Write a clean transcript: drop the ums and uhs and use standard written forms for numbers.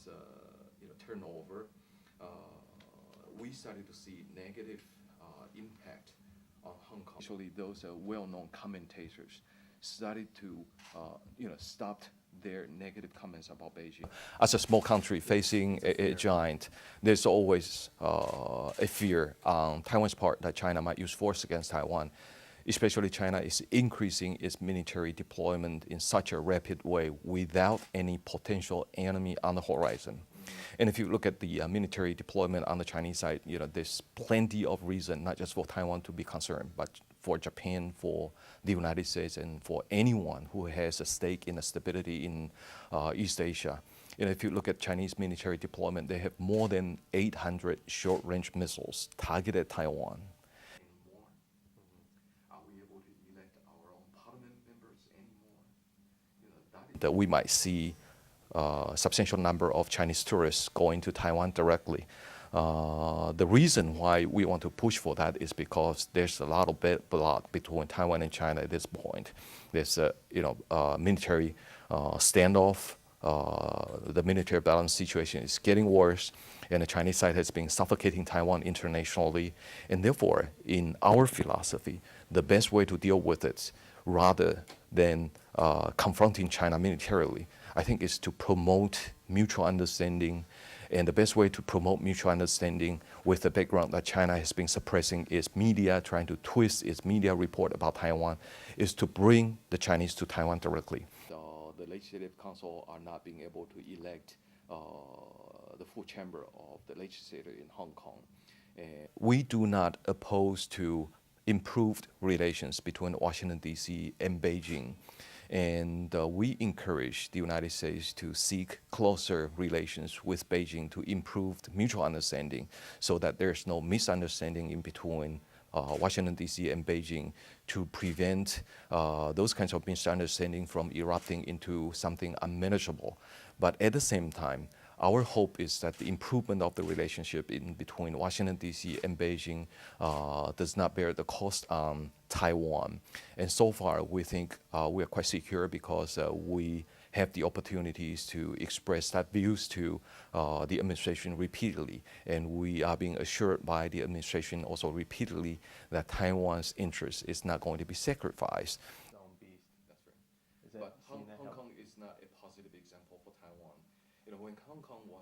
was turnover, we started to see negative impact on Hong Kong. Actually, those well-known commentators started to stop their negative comments about Beijing. As a small country facing a giant, there's always a fear on Taiwan's part that China might use force against Taiwan. Especially China is increasing its military deployment in such a rapid way without any potential enemy on the horizon. And if you look at the military deployment on the Chinese side, there's plenty of reason, not just for Taiwan to be concerned, but for Japan, for the United States, and for anyone who has a stake in the stability in East Asia. If you look at Chinese military deployment, they have more than 800 short-range missiles targeted at Taiwan. That we might see a substantial number of Chinese tourists going to Taiwan directly. The reason why we want to push for that is because there's a lot of blood between Taiwan and China at this point. There's a military standoff. The military balance situation is getting worse, and the Chinese side has been suffocating Taiwan internationally. And therefore, in our philosophy, the best way to deal with it, rather than confronting China militarily, I think is to promote mutual understanding. And the best way to promote mutual understanding with the background that China has been suppressing its media, trying to twist its media report about Taiwan, is to bring the Chinese to Taiwan directly. The Legislative Council are not being able to elect the full chamber of the legislature in Hong Kong. We do not oppose to improved relations between Washington, D.C. and Beijing. And we encourage the United States to seek closer relations with Beijing to improve mutual understanding so that there's no misunderstanding in between Washington, D.C. and Beijing, to prevent those kinds of misunderstanding from erupting into something unmanageable. But at the same time, our hope is that the improvement of the relationship in between Washington, D.C. and Beijing does not bear the cost on Taiwan. And so far, we think we are quite secure because we have the opportunities to express that views to the administration repeatedly. And we are being assured by the administration also repeatedly that Taiwan's interest is not going to be sacrificed. But Hong Kong is not a positive example for Taiwan. When Hong Kong was